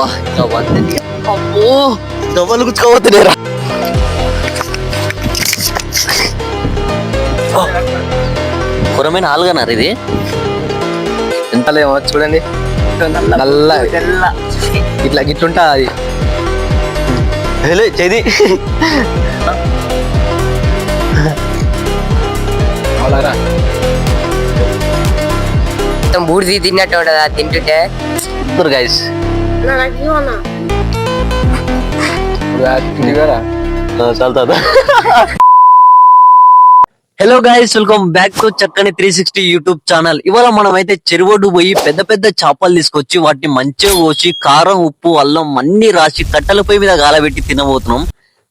అమ్మో దవ్వలు గుచ్చుకోవద్దులేరా. కూరమైన ఆలుగన్నారు ఇది ఎంతలేమో చూడండి, నల్ల ఇట్లా గిట్లుంటా అది చేది బూడిది తిన్నట్టు ఉండదా తింటుంటే గైస్. చాలా hello guys, welcome back to చక్కని 360 యూట్యూబ్ ఛానల్. ఇవాళ మనం అయితే చెరువొడ్డు పోయి పెద్ద పెద్ద చేపలు తీసుకొచ్చి వాటిని మంచిగా కోసి కారం ఉప్పు అల్లం అన్ని రాసి కట్టెలపై మీద గాలబెట్టి తినబోతున్నాం.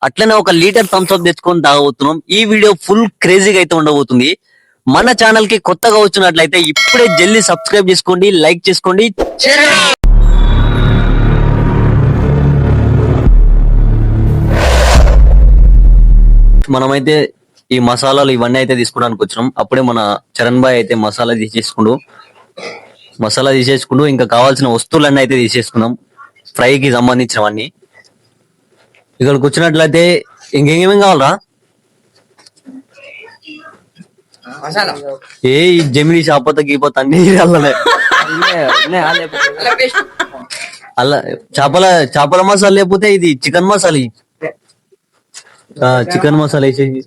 అట్లనే ఒక లీటర్ థమ్స్అప్ తెచ్చుకొని తాగబోతున్నాం. ఈ వీడియో ఫుల్ క్రేజీగా అయితే ఉండబోతుంది. మన ఛానల్ కి కొత్తగా వచ్చినట్లయితే ఇప్పుడే జల్దీ సబ్స్క్రైబ్ చేసుకోండి, లైక్ చేసుకోండి. మనమైతే ఈ మసాలాలు ఇవన్నీ అయితే తీసుకోవడానికి వచ్చినాం. అప్పుడే మన చరణ్ భాయ్ అయితే మసాలా తీసేసుకుంటూ ఇంకా కావాల్సిన వస్తువులన్నీ అయితే తీసేసుకున్నాం, ఫ్రైకి సంబంధించినవన్నీ. ఇక్కడికి వచ్చినట్లయితే ఇంకేమేమి కావాలరా? ఏ జమిని చాపత గీపత అన్ని అలా చేపల మసాలా లేకపోతే ఇది చికెన్ మసాలా. చికెన్ మసాలా వేసేసి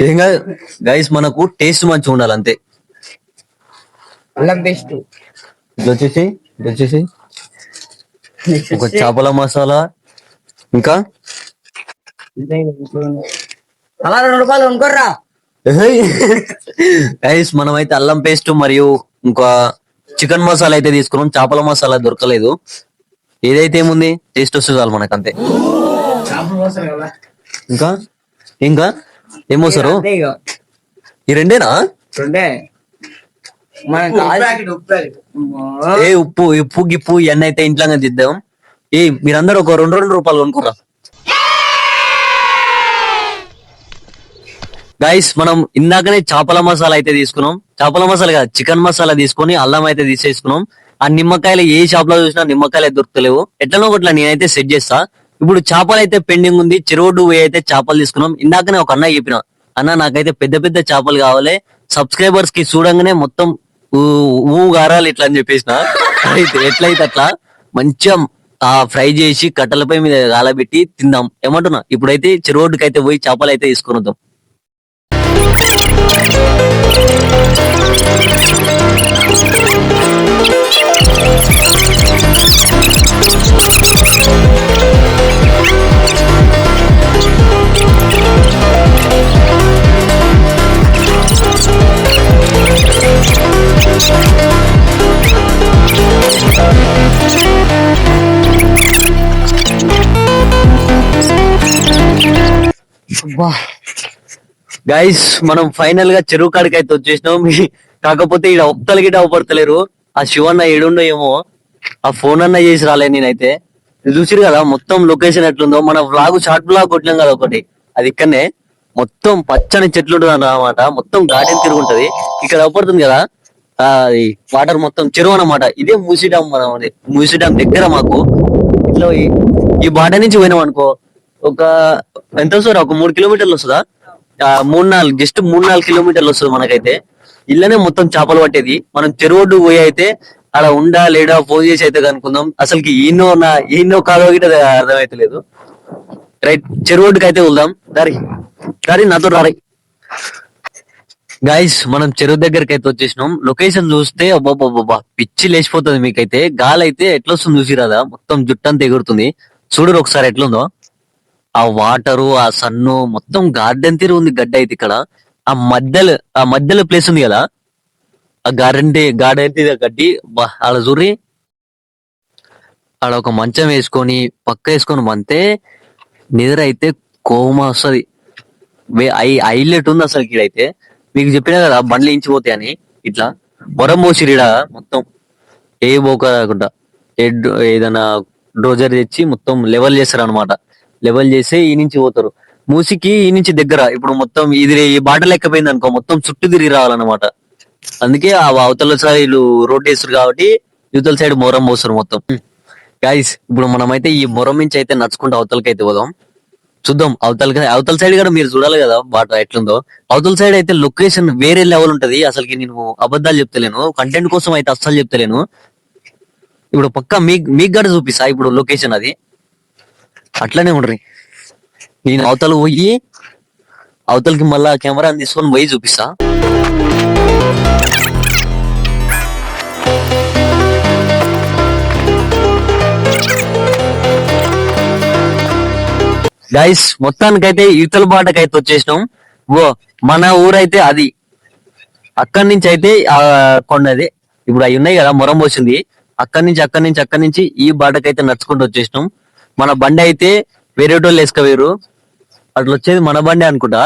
ఏం కాదు గైస్, మనకు టేస్ట్ మంచిగా ఉండాలి అంతే. వచ్చేసి ఒక చేపల మసాలా, ఇంకా గైస్ మనమైతే అల్లం పేస్ట్ మరియు ఇంకా చికెన్ మసాలా అయితే తీసుకున్నాం. చేపల మసాలా దొరకలేదు. ఏదైతే ఏముంది టేస్ట్ వస్తుంది చాలు మనకు అంతే. ఇంకా ఏమోసారు? ఈ రెండేనా? ఉప్పు గిప్పు ఇవన్నీ అయితే ఇంట్లోనే దిద్దాం. మీరందరూ ఒక 2 రూపాయలు కొనుక్కోరా గైస్. మనం ఇందాకనే చేపల మసాలా అయితే తీసుకున్నాం. చేపల మసాలా కాదు, చికెన్ మసాలా తీసుకొని అల్లం అయితే తీసేసుకున్నాం. ఆ నిమ్మకాయలు ఏ షాప్ లో చూసినా నిమ్మకాయలు దొరుకుతలేవు. ఎట్లనో ఒకట్లా నేనైతే సెట్ చేస్తా. ఇప్పుడు చేపలు అయితే పెండింగ్ ఉంది. చెరువుడు అయితే చేపలు తీసుకున్నాం. ఇందాకనే ఒక అన్న చెప్పిన, అన్న నాకైతే పెద్ద పెద్ద చేపలు కావాలి, సబ్స్క్రైబర్స్ కి చూడంగానే మొత్తం గారాలు ఇట్లా అని చెప్పేసిన. అయితే ఎట్లయితే అట్లా మంచిగా ఫ్రై చేసి కట్టెలపై మీద గాలబెట్టి తిందాం ఏమంటున్నా. ఇప్పుడైతే చెరువుడికి అయితే పోయి చేపలు అయితే తీసుకుని వద్దాం. గైస్ మనం ఫైనల్ గా చెరువు కాడికి అయితే వచ్చేసినాం. కాకపోతే ఇక్కడ ఒక్కలకి అవపడతలేరు. ఆ శివన్న ఏడుండో ఏమో, ఆ ఫోన్ అన్న చేసి రాలే. నేనైతే చూసిరు కదా మొత్తం లొకేషన్ ఎట్లుందో. మన షార్ట్ బ్లాగ్ కొట్టినాం కదా ఒకటి, అది ఇక్కడనే మొత్తం పచ్చని చెట్లు ఉంటుంది అన్నమాట. మొత్తం గార్డెన్ తిరుగుంటది. ఇక్కడ అవపడుతుంది కదా అది వాటర్ మొత్తం చెరువు అన్నమాట. ఇదే మూసీ డ్యామ్. మూసీ డ్యామ్ దగ్గర మాకు ఇట్లా ఈ బాట నుంచి పోయినాం అనుకో, ఒక ఎంత వస్తుందా, ఒక 3 కిలోమీటర్లు వస్తుందా, 3-4 కిలోమీటర్లు వస్తుంది మనకైతే. ఇళ్ళనే మొత్తం చేపలు పట్టేది. మనం చెరువుడ్డు పోయి అయితే అలా ఉండా లేడా ఫోన్ చేసి అయితే కనుక్కుందాం. అసలుకి ఈయనో కాదో గిట అర్థమైతలేదు. రైట్, చెరువుడ్డుకి అయితే వెళ్దాం. దారి నాతో రారి గైస్. మనం చెరువు దగ్గరికి అయితే వచ్చేసినాం. లొకేషన్ చూస్తే అబ్బాబ్బా పిచ్చి లేచిపోతుంది మీకైతే. గాలి అయితే ఎట్లా వస్తుంది చూసిరాదా, మొత్తం జుట్టంతా ఎగురుతుంది. చూడరు ఒకసారి ఎట్లుందో. ఆ వాటరు, ఆ సన్ను, మొత్తం గార్డెన్ తీరు ఉంది గడ్డ అయితే ఇక్కడ. ఆ మధ్యలో ప్లేస్ ఉంది కదా, ఆ గార్డెన్ తీరు గడ్డి. ఆడ చూరి, ఆడ ఒక మంచం వేసుకొని పక్క వేసుకొని మంతే నిద్ర అయితే కోమా వస్తుంది. హైలైట్ ఉంది అసలు. ఇక్కడైతే మీకు చెప్పినా కదా బండ్లు ఇంచిపోతాయి అని. ఇట్లా వరం పోసిరీడ మొత్తం ఏ బోక రాకుండా ఏదైనా డోజర్ తెచ్చి మొత్తం లెవెల్ చేస్తారు అనమాట. లెవెల్ చేసి ఈ నుంచి పోతారు మూసికి. ఈ నుంచి దగ్గర ఇప్పుడు మొత్తం ఇది ఈ బాట లెక్కపోయింది అనుకో, మొత్తం చుట్టూ తిరిగి రావాలన్నమాట. అందుకే ఆ అవతల సైడ్ రోడ్ వేస్తారు కాబట్టి యువతల సైడ్ మొరం పోస్తారు మొత్తం. గైస్ ఇప్పుడు మనమైతే ఈ మొరం నుంచి అయితే నడుచుకుంటూ అవతలకి అయితే పోదాం. చూద్దాం అవతల సైడ్ కూడా మీరు చూడాలి కదా బాట ఎట్లుందో. అవతల సైడ్ అయితే లొకేషన్ వేరే లెవెల్ ఉంటది. అసలుకి నేను అబద్ధాలు చెప్తలేను, కంటెంట్ కోసం అయితే అస్సలు చెప్తలేను. ఇప్పుడు పక్కా మీకు కూడా చూపిస్తా ఇప్పుడు లొకేషన్ అది. అట్లనే ఉండ్రి, నేను అవతల పోయి అవతలకి మళ్ళా కెమెరా తీసుకొని పోయి చూపిస్తా. గైస్ మొత్తానికైతే ఇవతల బాటకైతే వచ్చేసినాం. ఓ మన ఊరైతే అది. అక్కడి నుంచి అయితే ఆ కొండది ఇప్పుడు అవి ఉన్నాయి కదా మొరం పోసింది. అక్కడి నుంచి ఈ బాటకైతే నడుచుకుంటూ వచ్చేసినాం. మన బండి అయితే వేరే టోళ్ళు వేసుకవేరు, అట్లా వచ్చేది మన బండి అనుకుంటా.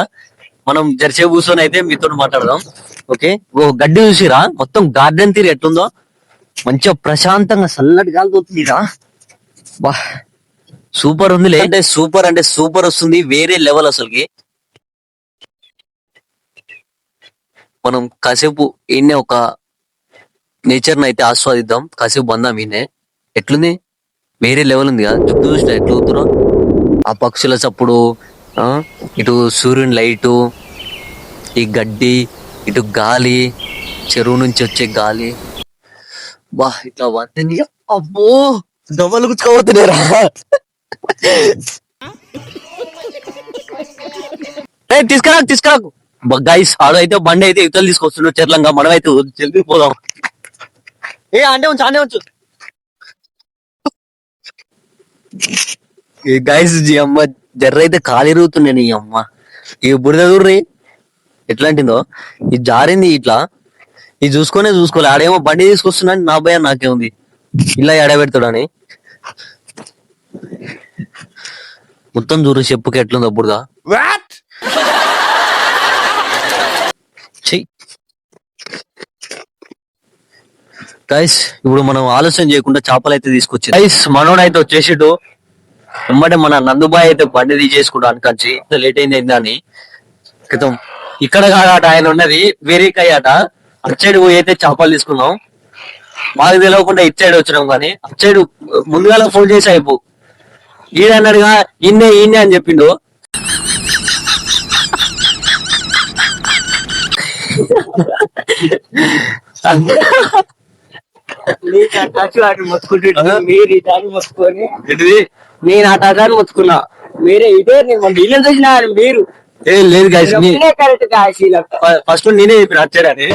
మనం జర్సే కూర్చొని అయితే మీతో మాట్లాడదాం. ఓకే, ఓ గడ్డి చూసిరా మొత్తం గార్డెన్ తీరు ఎట్లుందో, మంచిగా ప్రశాంతంగా చల్లటి గాలి తోతుందిరా. బా సూపర్ ఉంది. అంటే సూపర్ వస్తుంది, వేరే లెవెల్ అసలుకి. మనం కాసేపు ఈయనే ఒక నేచర్ ని అయితే ఆస్వాదిద్దాం, కాసేపు బందాం ఈయనే. ఎట్లుంది, వేరే లెవెల్ ఉంది కదా. చుట్టూ చూసిన ఎట్లు అవుతున్నా ఆ పక్షుల చప్పుడు, ఇటు సూర్యుని లైటు, ఈ గడ్డి, ఇటు గాలి, చెరువు నుంచి వచ్చే గాలి. బా ఇట్లా వందని అబ్బో దవ్వలు గుచ్చుకోబోతున్నారా. తీసుకురాకు గైస్. ఆడైతే బండి అయితే ఇతలు తీసుకొస్తున్నాడు చెర్లంగా. మనం అయితే జల్దీ పోదాం. అంటే ఉంచు గైస్. జీ అమ్మ జర్ర అయితే కాలు ఎరుగుతున్నాను. ఈ అమ్మ ఈ బురద దూర్రి ఎట్లాంటిందో, ఇది జారింది ఇట్లా. ఇది చూసుకోలే. ఆడేమో బండి తీసుకొస్తున్నాను, నా భయం నాకేముంది ఇలా ఎడబెడతాడని. మొత్తం చూడు చెప్పుకి ఎట్లుంది అప్పుడుగా. గైస్ ఇప్పుడు మనం ఆలోచన చేయకుండా చేపలు అయితే తీసుకొచ్చి గైస్ మనోడైతే వచ్చేసిడు. ఎమ్మటే మన నందుబాయ్ అయితే బండి తీసేసుకుంటాను కంచి లేట్ అయింది అని క్రితం. ఇక్కడ కాదట ఆయన ఉన్నది, వేరే కయ్యాట. అటు సైడ్ పోయి అయితే చేపలు తీసుకుందాం. మాకు తెలియకుండా ఇటు సైడ్ వచ్చినాం, కానీ అటు సైడ్ ముందుగా ఫోన్ చేసి అయిపో. ఈయనన్నాడుగా ఈయనే అని చెప్పిండు. నేను ఆ టచాన్ని మొత్తుకున్నా, మీరే ఇదే నేను చూసిన మీరు. లేదు గైస్, కరెక్ట్. ఫస్ట్ నేనే చెప్పిన వచ్చాడని.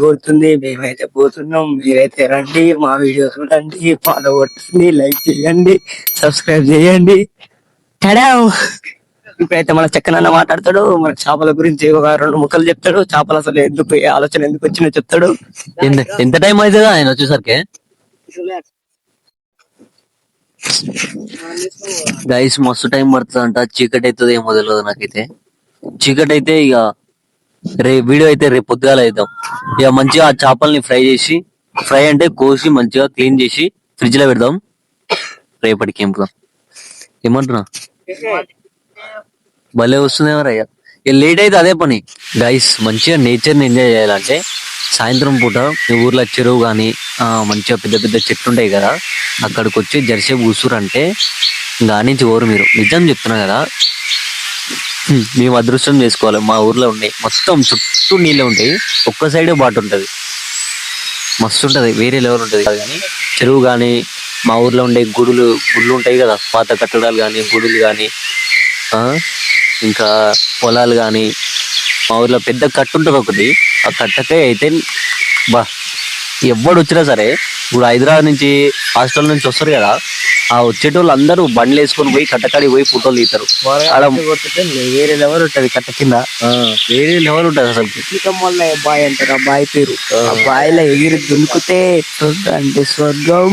కొడుతుంది, మేమైతే పోతున్నాం. మీరైతే రండి, మా వీడియోస్ రండి, ఫాలో కొట్టండి, లైక్ చేయండి, సబ్స్క్రైబ్ చేయండి. ఇప్పుడైతే మన చక్కనన్న మాట్లాడతాడు, మన చేపల గురించి ఒక 2 ముక్కలు చెప్తాడు. చేపలు అసలు ఎందుకు, ఆలోచన ఎందుకు వచ్చిందో చెప్తాడు. ఎంత టైం అవుతుందా ఆయన వచ్చేసరికి. గైస్ మస్తు టైం పడుతుంది అంట. చీకటి అవుతుంది ఏమో తెలియదు నాకైతే. చీకటి అయితే ఇక వీడియో అయితే రేపు పొద్దుగాల అవుతాం. ఇక మంచిగా ఆ చేపల్ని ఫ్రై అంటే కోసి మంచిగా క్లీన్ చేసి ఫ్రిడ్జ్ లో పెడదాం రేపటికి. ఏమంటున్నా భలే వస్తుందేమరయ్యా. ఇక లేట్ అయితే అదే పని. గైస్ మంచిగా నేచర్ ని ఎంజాయ్ చేయాలంటే సాయంత్రం పూట మీ ఊర్లో చెరువు గాని మంచిగా పెద్ద పెద్ద చెట్లు ఉంటాయి కదా, అక్కడికి వచ్చి జరసేపు కూసురంటే ఇంకా నుంచి ఓరు మీరు. నిజం చెప్తున్నా కదా, మేము అదృష్టం చేసుకోవాలి. మా ఊర్లో ఉన్నాయి మొత్తం చుట్టూ నీళ్ళే ఉంటాయి, ఒక్క సైడే బాట ఉంటది, మస్తు ఉంటది, వేరే లెవెల్ ఉంటది. కానీ చెరువు గాని, మా ఊర్లో ఉండే గుడులు ఉంటాయి కదా, పాత కట్టడాలు గాని, గుడులు గాని, ఇంకా పొలాలు గాని. మా ఊర్లో పెద్ద కట్టు ఉంటది ఒకటి, ఆ కట్టకే అయితే బా ఎవడు వచ్చినా సరే, ఇప్పుడు హైదరాబాద్ నుంచి హాస్టల్ నుంచి వస్తారు కదా, ఆ వచ్చేటోళ్ళు అందరూ బండ్లు వేసుకొని పోయి కట్టకాడికి పోయి ఫోటోలు తీస్తారు. వేరే లెవెల్ ఉంటది కట్ట కింద, వేరే లెవెల్ ఉంటది అసలు. బాయ్ అంటారు, ఆ బాయ్ పేరు. ఆ బాయిలో ఎగిరి దునుకుతే అంటే స్వర్గం.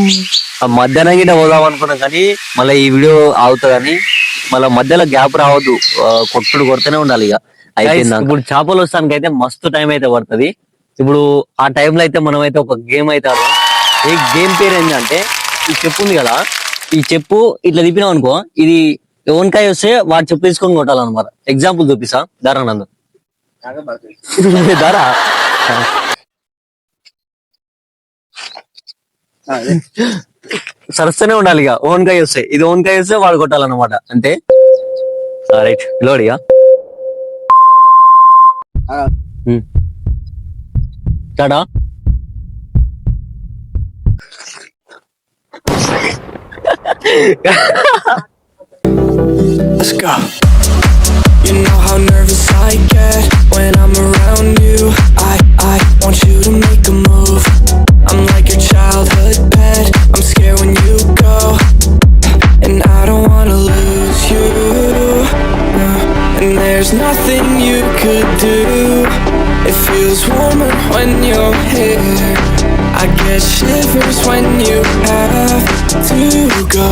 ఆ మధ్యాహ్నం గిట్ట పోదాం అనుకున్నాం కానీ మళ్ళీ ఈ వీడియో ఆగుతుందని, మళ్ళీ మధ్యలో గ్యాప్ రావద్దు, కొట్టుడు కొడుతూనే ఉండాలి. ఇక అయిపోయింది. ఇప్పుడు చేపలు వస్తానికి అయితే మస్తు టైం అయితే పడుతుంది. ఇప్పుడు ఆ టైంలో అయితే మనం అయితే ఒక గేమ్ అయితే ఆడదాం. ఈ గేమ్ పేరు ఏంటంటే ఈ చెప్పు ఉంది కదా, ఈ చెప్పు ఇట్లా తిప్పినాం అనుకో, ఇది ఓన్కాయ వస్తే వాడు చెప్పు తీసుకొని కొట్టాలన్నమాట. ఎగ్జాంపుల్ చూపిస్తా, దారా నందు దారా సరస్తూనే ఉండాలి. ఇక ఓన్కాయ వస్తే, ఇది ఓన్కాయ వస్తే వాడు కొట్టాలన్నమాట. అంతే. రైట్ లోడిగా టాడా. Let's go. You know how nervous I get when I'm around you. I want you to make a move. I'm like your childhood pet. I'm scared when you go, and I don't wanna lose you. And there's nothing you could do. It feels warmer when you're here. I get shivers when you have to go.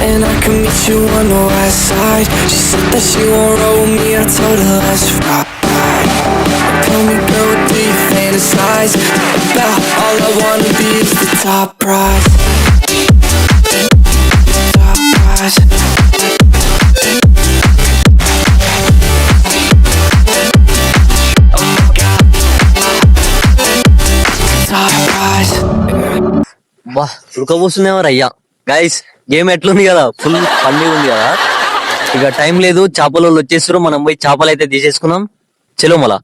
And I can meet you on the west side. She said that she won't roll me, I told her let's ride. Tell me girl, what do you fantasize about? All I wanna be is the top prize. Top prize. Oh my God. Top prize. బా ఉడకపోస్తున్నామో అయ్యా. Guys game ఎట్లుంది కదా, full funny ఉంది కదా. ఇక time లేదు, చేపల వాళ్ళు వచ్చేసారు. మనం పోయి చేపలు అయితే తీసేసుకున్నాం. చలో మళ్ళా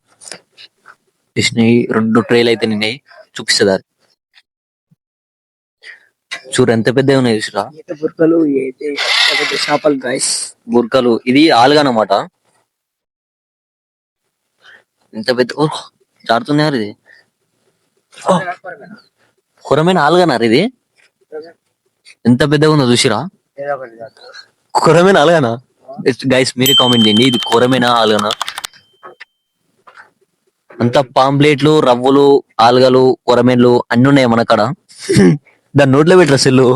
కృష్ణయ్య 2 ట్రేలు అయితే నిన్నాయి, చూపిస్తుంది. చూడు ఎంత పెద్ద ఉన్నాయి చూసురా ఈత బుర్కలు అయితే పెద్ద చేపలు గాయస్. బుర్కలు. ఇది ఆలుగనమాట. ఎంత పెద్ద జారుతున్నారు. ఇది కొరమైన ఆలుగన్నారు. ఇది ఎంత పెద్దగా ఉందో చూసిరా. కొరమైన ఆలుగనా గైస్, మీరే కామెంట్ చేయండి, ఇది కొరమైన ఆలుగనా. అంత పాంప్లెట్లు, రవ్వులు, ఆలుగలు, కొరమేన్లు అన్ని ఉన్నాయి మన కాడ. దాని నోట్లో పెట్టరు సెల్లు.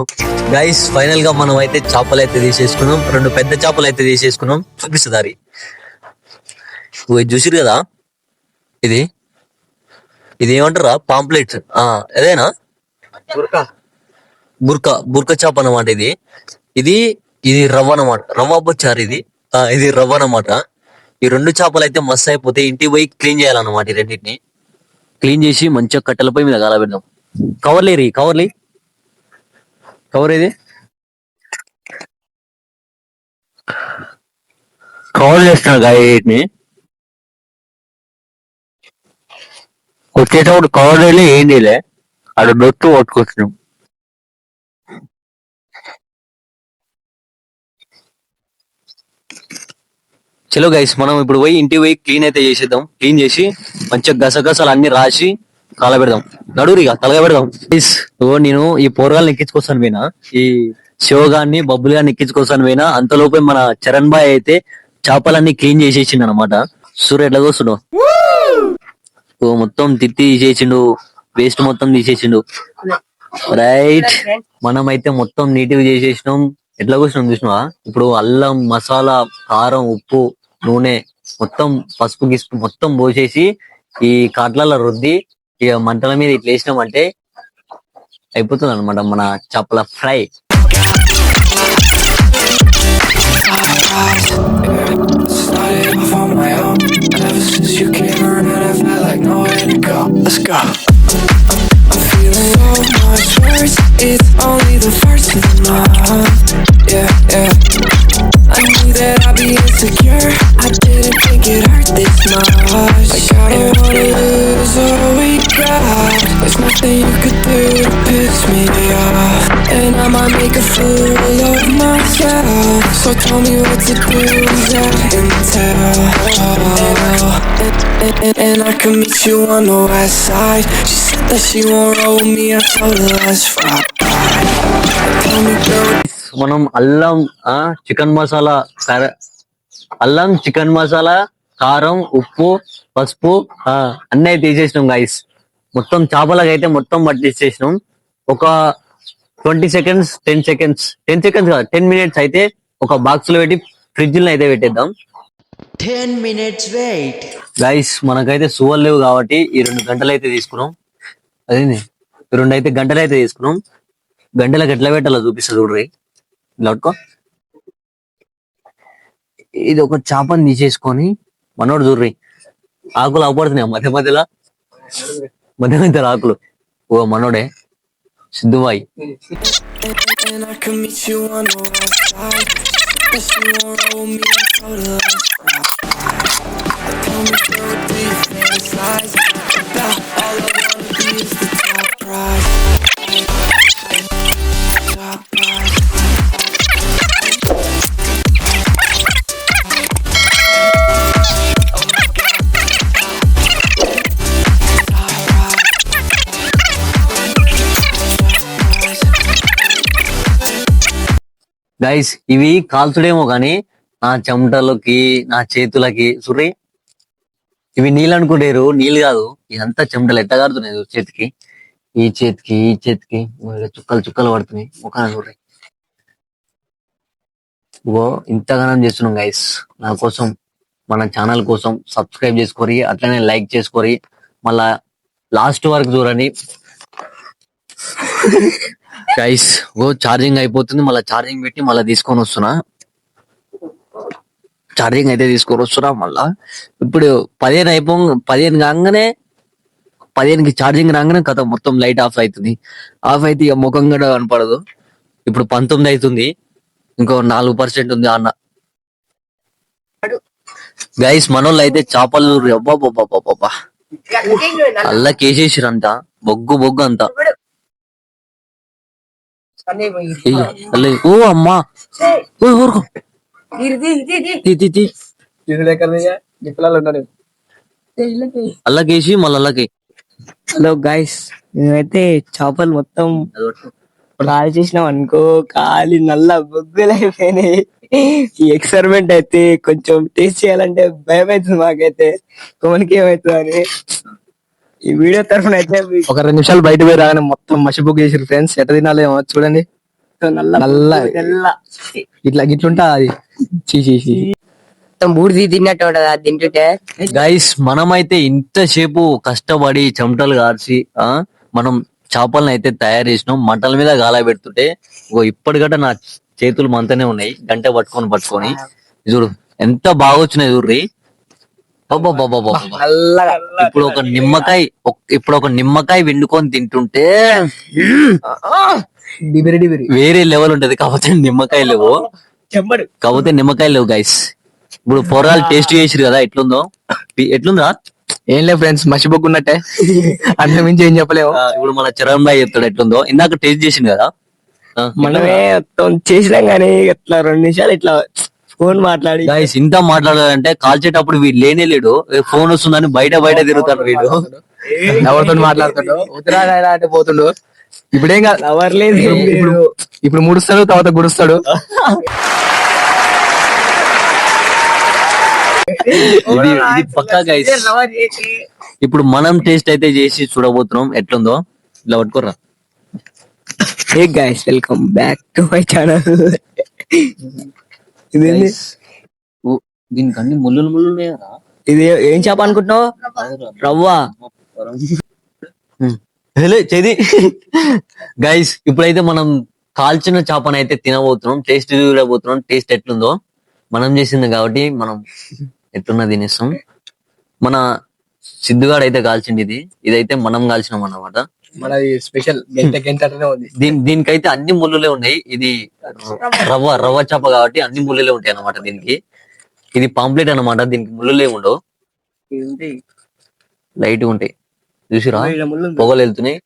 గైస్ ఫైనల్ గా మనం అయితే చేపలు అయితే తీసేసుకున్నాం. 2 పెద్ద చేపలు అయితే తీసేసుకున్నాం. చూపిస్తుంది చూసిరు కదా. ఇది ఇది ఏమంటారా, పాంప్లెట్. అదేనా బుర్కా చేప అన్నమాట. ఇది ఇది ఇది రవ్వ అన్నమాట. రవ్వ బొచ్చారు ఇది. ఇది రవ్వ అన్నమాట. ఈ 2 చేపలు అయితే మస్తు అయిపోతే ఇంటికి పోయి క్లీన్ చేయాలన్నమాట. ఈ రెండింటిని క్లీన్ చేసి మంచిగా కట్టెలపై మీద కాలబెడదాం. కవర్లేరి కవర్ ఇది కవర్ చేస్తున్నా గాయని. వచ్చేటప్పుడు కవర్ ఏంటిలే అక్కడ డొట్టు పట్టుకొచ్చినాం. చలో గైస్, మనం ఇప్పుడు పోయి ఇంటికి పోయి క్లీన్ అయితే చేసేద్దాం. క్లీన్ చేసి మంచిగా గసగసాలు అన్ని రాసి కాల పెడదాం. నడురిగా తలగా పెడదాం. నేను ఈ పోరగాలను ఎక్కించుకొస్తాను పోయినా, ఈ శివగాన్ని బబ్బులు గాన్ని ఎక్కించుకొస్తాను పోయినా. అంతలోపే మన చరణ్ బాయ్ అయితే చేపలన్నీ క్లీన్ చేసేసిండు అనమాట. సూర్య ఎట్లా కూర్చుడు మొత్తం తిత్తి తీసేసిండు, వేస్ట్ మొత్తం తీసేసిండు. రైట్, మనం అయితే మొత్తం నీట్గా చేసేసినాం. ఎట్లా కూర్చున్నాం చూసినావా. ఇప్పుడు అల్లం, మసాలా, కారం, ఉప్పు, నూనె మొత్తం పసుపు గిసుపు మొత్తం పోసేసి ఈ కాట్లలో రుద్ది ఇక మంటల మీద ఇట్లా వేసినామంటే అయిపోతుంది అనమాట మన చేపల fry. Started off on my own. Ever since you came around, I felt like nowhere to go. Let's go. I'm feeling so much worse. It's only the first of the month. Yeah. I knew that I'd be insecure. I didn't think it hurt this much. Like I don't wanna lose all we got. There's nothing you could do to piss me off. And I might make a fool of myself. So tell me what to do, I can tell. And I can meet you on the west side. She said that she won't roll me, I told her let's ride. Tell me girl, మనం అల్లం, chicken masala, అల్లం, chicken masala, కారం, ఉప్పు, పసుపు అన్నీ అయితే తీసేసినాం guys. మొత్తం చేపలకి అయితే మొత్తం పట్టించేసినాం. ఒక 20 seconds 10 seconds 10 seconds కాదు 10 minutes అయితే ఒక బాక్స్ లో పెట్టి ఫ్రిడ్జ్ లో అయితే పెట్టేద్దాం. 10 minutes wait. గైస్ మనకైతే సువల్ లేవు కాబట్టి ఈ 2 గంటలు అయితే తీసుకున్నాం. అదేంది 2 గంటలు అయితే తీసుకున్నాం. గంటలకు ఎట్లా పెట్టాలో చూపిస్తా చూడ్రి. లౌట్కో ఇది ఒక చేపని తీసేసుకొని మనోడు చూడ్రి ఆకులు అవపడుతున్నాయి మధ్య మధ్యలో ఆకులు. ఓ మనోడే సిద్ధుబాయి. And I can meet you on the west side. If you won't roll me, I'll go to last ride. Tell me, girl, do you fantasize about all I wanna be is the top prize? Top prize. Guys ఇవి కాల్చుడేమో కానీ నా చెమటలకి నా చేతులకి సుర్రి ఇవి నీళ్ళు అనుకుంటారు. నీళ్ళు కాదు, ఇదంతా చెమటలు ఎట్ట కారుతున్నాయి చేతికి, ఈ చేతికి చుక్కలు చుక్కలు పడుతున్నాయి ముఖాన చూడ్రి. ఓ ఇంతగానం చేస్తున్నాం గైస్. నా కోసం మన ఛానల్ కోసం సబ్స్క్రైబ్ చేసుకోరి, అట్లనే లైక్ చేసుకోరి, మళ్ళా లాస్ట్ వరకు చూడండి గైస్. ఓ ఛార్జింగ్ అయిపోతుంది, మళ్ళీ ఛార్జింగ్ పెట్టి మళ్ళీ తీసుకొని వస్తున్నా. ఛార్జింగ్ అయితే తీసుకొని వస్తున్నా మళ్ళా. ఇప్పుడు 15 కాగానే 15కి ఛార్జింగ్ రాగానే కథ మొత్తం లైట్ ఆఫ్ అవుతుంది. ఆఫ్ అయితే ఇక ముఖం కూడా కనపడదు. ఇప్పుడు 19 అవుతుంది, ఇంకో 4% ఉంది అన్న. గైస్ మనోళ్ళు అయితే చేపలు అబ్బాబ్బా అల్లా కేసేసిరంట, బొగ్గు అంతా. ఓ అమ్మా ఊరుకో అల్లకేసి మళ్ళీ అల్లకి. హలో గైస్, మేమైతే చేపలు మొత్తం ఫ్రై చేసినాం అనుకో, కాలి నల్ల బొగ్గులు అయిపోయినాయి. ఈ ఎక్స్పెరిమెంట్ అయితే కొంచెం టేస్ట్ చేయాలంటే భయం అవుతుంది మాకైతే, కోనికి ఏమవుతుంది అని. ఈ వీడియో తరఫున అయితే ఒక 2 నిమిషాలు బయట పోయి రాగానే మొత్తం మసిబుక్ చేసారు ఫ్రెండ్స్. ఎట్ట తినాలేమో చూడండి. నల్ల ఇట్లా గిట్లుంటా అది చీచి మొత్తం బూడిది తిన్నట్టు ఉంటది అది తింటుంటే. గైస్ మనమైతే ఇంతసేపు కష్టపడి చెమటలు కార్చి మనం చేపలను అయితే తయారు చేసినాం. మంటల మీద గాలా పెడుతుంటే ఇప్పటికట్ట నా చేతులు మంతనే ఉన్నాయి, గంట పట్టుకొని చూడు ఎంత బాగా వచ్చినాయి చూడ్రి. ఇప్పుడు ఒక నిమ్మకాయ వెండుకొని తింటుంటే వేరే లెవెల్ ఉంటది. కాకపోతే నిమ్మకాయ లేవు గైస్. ఇప్పుడు పొరాలు టేస్ట్ చేసిరు కదా, ఎట్లుందా? ఏం లేదు ఫ్రెండ్స్, మసిబుక్ ఉన్నట్టే, అంత మించి ఏం చెప్పలేము. ఇప్పుడు మన చరణ్ భాయ్ చెప్తాడు ఎట్లుందో. ఇందాక టేస్ట్ చేసింది కదా, మనమే మొత్తం చేసినాం కానీ ఇట్లా 2 నిమిషాలు ఇట్లా ఫోన్ మాట్లాడి గైస్ ఇంత మాట్లాడాలంటే కాల్చేటప్పుడు వీడు లేనే లేడు, ఫోన్ వస్తుందని బయట తిరుగుతాడు వీడు. ఎవరితో మాట్లాడుతాడు, ఉత్తరాయణ అంటే పోతుండు. ఇప్పుడేం కాదు, ఎవరు లేదు. ఇప్పుడు ముడుస్తాడు, తర్వాత గుడుస్తాడు. ఇది పక్కా గైస్. ఇప్పుడు మనం టేస్ట్ అయితే చేసి చూడబోతున్నాం ఎట్లుందో. ఇలా పట్టుకోర్రా. Hey guys, welcome back to my channel. ఇదేంది? దీనికి అన్ని ముళ్ళు ఉన్నాయా? ఇది ఏం చేప అనుకుంటున్నావు? రవ్వ. చేది గైస్, ఇప్పుడైతే మనం కాల్చిన చేపను అయితే తినబోతున్నాం, టేస్ట్ చూడబోతున్నాం. టేస్ట్ ఎట్లుందో మనం చేసింది కాబట్టి మనం ఎట్లున్నా తినేస్తాం. మన సిద్ధుగాడు అయితే కాల్చింది, ఇదైతే మనం కాల్చినాం అన్నమాట. మన స్పెషల్ దీనికైతే అన్ని ముళ్ళులే ఉన్నాయి. ఇది రవ్వ చేప కాబట్టి అన్ని ముళ్ళులే ఉంటాయి అన్నమాట దీనికి. ఇది పాంప్లెట్ అన్నమాట, దీనికి ముళ్ళులే ఉండవు, లైట్ ఉంటాయి. చూసిరా పొగలు వెళ్తున్నాయి.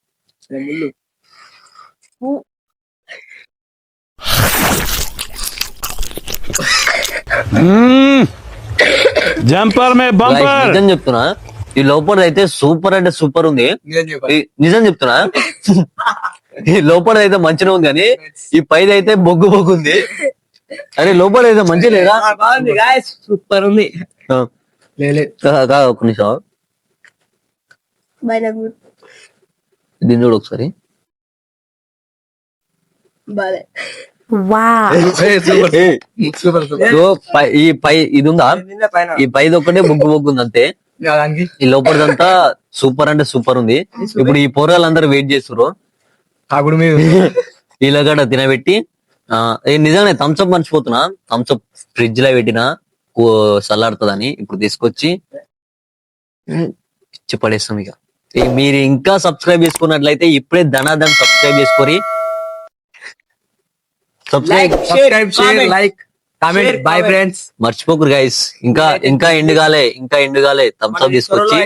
జంపర్ మే బంపర్. నిజం చెప్తున్నా, ఈ లోపల అయితే సూపర్ అంటే సూపర్ ఉంది. నిజం చెప్తున్నా, ఈ లోపల అయితే మంచిగా ఉంది కానీ ఈ పైది అయితే బొగ్గు ఉంది. అరే లోపల అయితే మంచి లేదా? సూపర్ ఉంది. ఒక నిమిషం దీన్ని చూడు ఒకసారి. Wow. సూపర్ సూపర్ సో ఈ పై ఇది ఉందా, ఈ పైది ఒక్కటే బొగ్గు బొగ్గు ఉంది అంతే. దానికి ఈ లోపలిదంతా సూపర్ అంటే సూపర్ ఉంది. ఇప్పుడు ఈ పోరాలందరూ వెయిట్ చేస్తున్నారు తాగుడు మీద ఇలాగడ తినబెట్టి. నిజంగానే థమ్స్అప్ మర్చిపోతున్నా, థమ్స్అప్ ఫ్రిడ్జ్ లో పెట్టిన చల్లారుతుందని ఇప్పుడు తీసుకొచ్చి ఇచ్చి పడేస్తాం. ఇక మీరు ఇంకా సబ్స్క్రైబ్ చేసుకున్నట్లయితే ఇప్పుడే ధనాధన్ సబ్స్క్రైబ్ చేసుకొని subscribe share like comment. Bye friends. మర్చిపోకురు గైస్. ఇంకా ఎండు కాలే థమ్స్అప్ తీసుకొచ్చి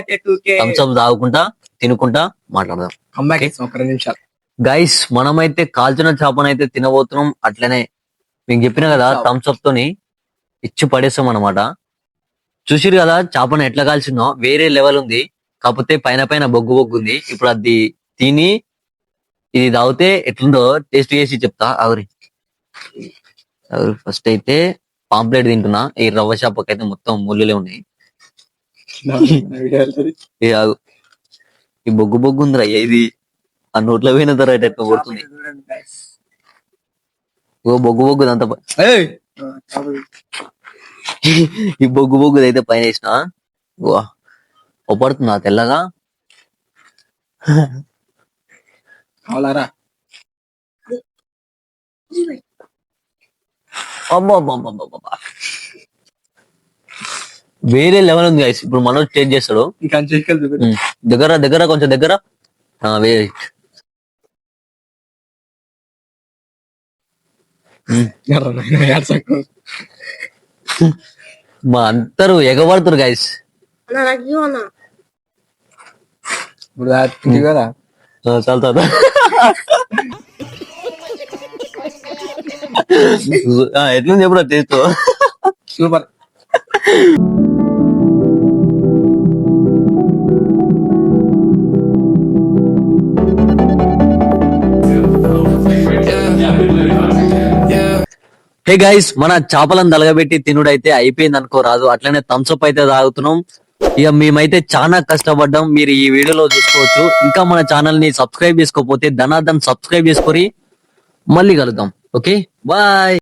థమ్స్అప్ తాగుకుంటా తినుకుంటా మాట్లాడదాం. అమ్మాయికి ఒక 2 నిమిషాలు. గైస్ మనమైతే కాల్చిన చేపనైతే తినబోతున్నాం. అట్లనే మీకు చెప్పిన కదా థమ్స్అప్ తోని ఇచ్చి పడేస్తాం అన్నమాట. చూసిరు కదా చేపను ఎట్లా కాల్చిందో, వేరే లెవెల్ ఉంది. కాకపోతే పైన బొగ్గు ఉంది. ఇప్పుడు అది తిని ఇది తాగితే ఎట్లుందో టేస్ట్ చేసి చెప్తా. ఆవిరి ఫస్ట్ అయితే పాంప్లెట్ తింటున్నా. ఈ రవ్వ చేపకైతే మొత్తం ముళ్ళులే ఉన్నాయి. ఈ బొగ్గు ఉందిరా ఇది. ఆ నోట్లో పోయిన తర్వాత ఎట్లా కొడుతుంది. ఓ బొగ్గు అంత ఈ బొగ్గు అయితే పైన వేసిన ఒపడుతుందా తెల్లగా. అవులారా అబ్బా వేరే లెవెల్ ఉంది గైస్. ఇప్పుడు మనం టేస్ట్ చేస్తాడు. ఇంకా దగ్గర కొంచెం దగ్గర వేరే మా అందరూ ఎగబడుతురు గైస్. ఇప్పుడు కదా చాలా ఎట్లుంది ఎప్పుడు టేస్ట్ సూపర్. హే గైస్, మన చేపలను తలగబెట్టి తినుడైతే అయిపోయింది అనుకోరాదు. అట్లనే థమ్స్అప్ అయితే తాగుతున్నాం. ఇక మేమైతే చాలా కష్టపడ్డాం, మీరు ఈ వీడియోలో చూసుకోవచ్చు. ఇంకా మన ఛానల్ ని సబ్స్క్రైబ్ చేసుకోకపోతే ధనాధన్ సబ్స్క్రైబ్ చేసుకొని మళ్ళీ కలుద్దాం. Okay bye.